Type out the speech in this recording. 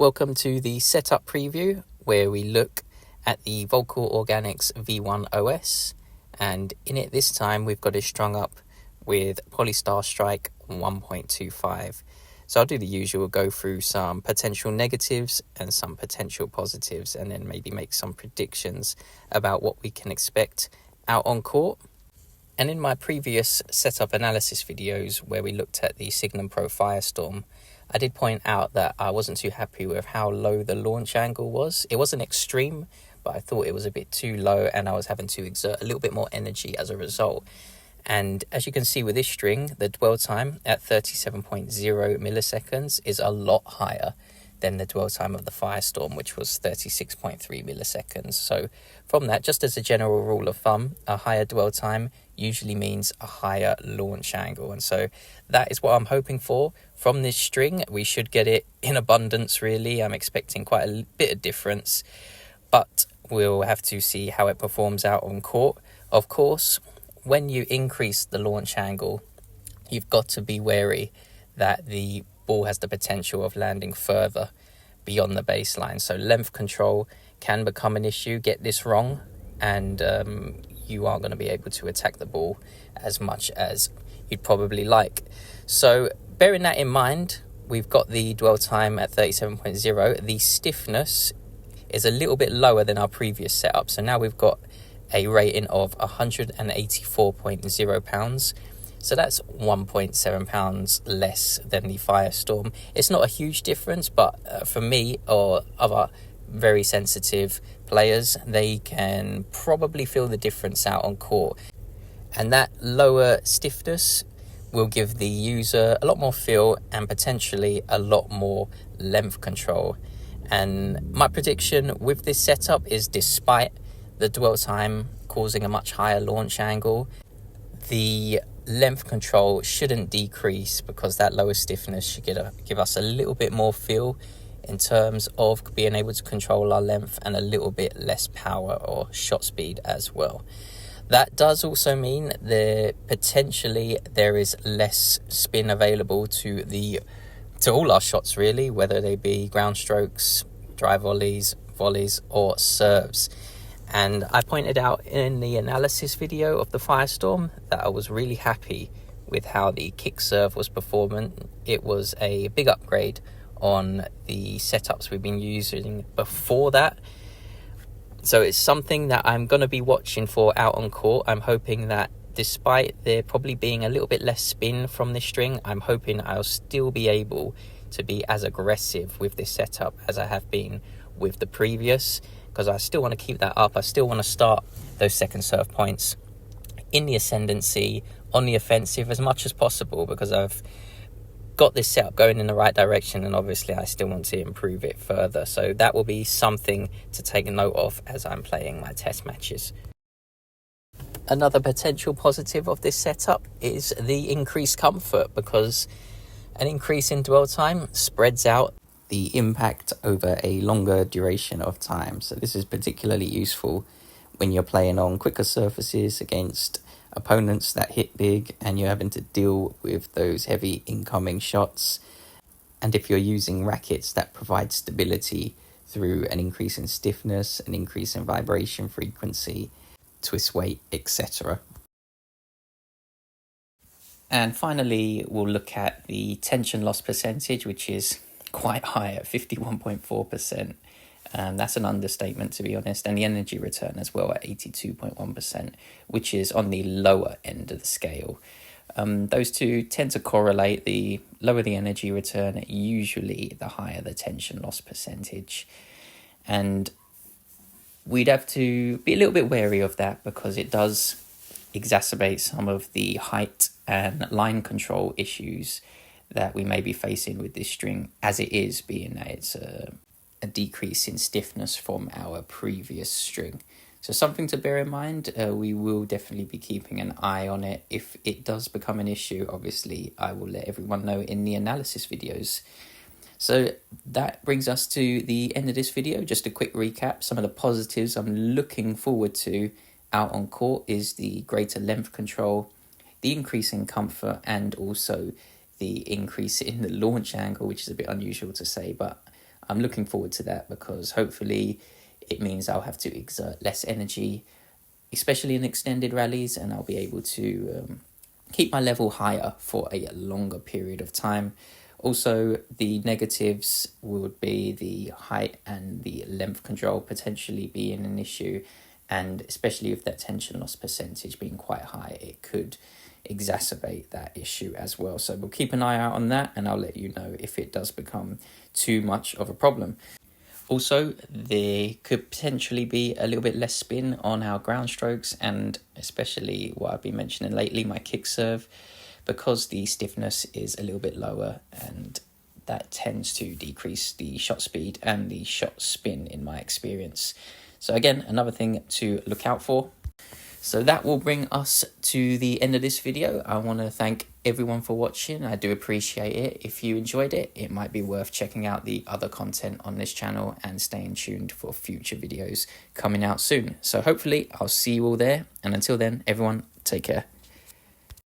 Welcome to the setup preview where we look at the Volkl Organix V1 OS, and in it this time we've got it strung up with PolyStar Strike 1.25. So I'll do the usual, go through some potential negatives and some potential positives, and then maybe make some predictions about what we can expect out on court. And in my previous setup analysis videos where we looked at the Signum Pro Firestorm, I did point out that I wasn't too happy with how low the launch angle was. It wasn't extreme, but I thought it was a bit too low and I was having to exert a little bit more energy as a result. And as you can see with this string, the dwell time at 37.0 milliseconds is a lot higher than the dwell time of the Firestorm, which was 36.3 milliseconds. So from that, just as a general rule of thumb, a higher dwell time usually means a higher launch angle. And so that is what I'm hoping for from this string. We should get it in abundance, really. I'm expecting quite a bit of difference, but we'll have to see how it performs out on court. Of course, when you increase the launch angle, you've got to be wary that the ball has the potential of landing further beyond the baseline. So length control can become an issue. Get this wrong and you aren't going to be able to attack the ball as much as you'd probably like. So bearing that in mind, we've got the dwell time at 37.0. The stiffness is a little bit lower than our previous setup. So now we've got a rating of 184.0 pounds. So that's 1.7 pounds less than the Firestorm. It's not a huge difference, but for me or other very sensitive players, they can probably feel the difference out on court. And that lower stiffness will give the user a lot more feel and potentially a lot more length control. And my prediction with this setup is, despite the dwell time causing a much higher launch angle, the length control shouldn't decrease, because that lower stiffness should give us a little bit more feel in terms of being able to control our length, and a little bit less power or shot speed as well. That does also mean that potentially there is less spin available to all our shots, really, whether they be ground strokes, drive volleys or serves. And I pointed out in the analysis video of the Firestorm that I was really happy with how the kick serve was performing. It was a big upgrade on the setups we've been using before that. So it's something that I'm going to be watching for out on court. I'm hoping that despite there probably being a little bit less spin from this string, I'm hoping I'll still be able to be as aggressive with this setup as I have been with the previous, because I still want to keep that up. I still want to start those second serve points in the ascendancy, on the offensive as much as possible, because I've got this setup going in the right direction, and obviously I still want to improve it further. So that will be something to take note of as I'm playing my test matches. Another potential positive of this setup is the increased comfort, because an increase in dwell time spreads out the impact over a longer duration of time. So this is particularly useful when you're playing on quicker surfaces against opponents that hit big and you're having to deal with those heavy incoming shots. And if you're using rackets that provide stability through an increase in stiffness, an increase in vibration frequency, twist weight, etc. And finally, we'll look at the tension loss percentage, which is quite high at 51.4%. That's an understatement, to be honest. And the energy return as well at 82.1%, which is on the lower end of the scale. Those two tend to correlate. The lower the energy return, usually the higher the tension loss percentage. And we'd have to be a little bit wary of that, because it does exacerbate some of the height and line control issues that we may be facing with this string, as it is, being that it's a decrease in stiffness from our previous string. So something to bear in mind. We will definitely be keeping an eye on it. If it does become an issue, obviously I will let everyone know in the analysis videos. So that brings us to the end of this video. Just a quick recap. Some of the positives I'm looking forward to out on court is the greater length control, the increase in comfort, and also the increase in the launch angle, which is a bit unusual to say, but I'm looking forward to that, because hopefully it means I'll have to exert less energy, especially in extended rallies, and I'll be able to keep my level higher for a longer period of time. Also, the negatives would be the height and the length control potentially being an issue, and especially with that tension loss percentage being quite high, it could exacerbate that issue as well. So we'll keep an eye out on that, and I'll let you know if it does become too much of a problem. Also, there could potentially be a little bit less spin on our ground strokes, and especially what I've been mentioning lately, my kick serve, because the stiffness is a little bit lower, and that tends to decrease the shot speed and the shot spin in my experience. So again, another thing to look out for. So that will bring us to the end of this video. I want to thank everyone for watching. I do appreciate it. If you enjoyed it, it might be worth checking out the other content on this channel and staying tuned for future videos coming out soon. So hopefully I'll see you all there. And until then, everyone, take care.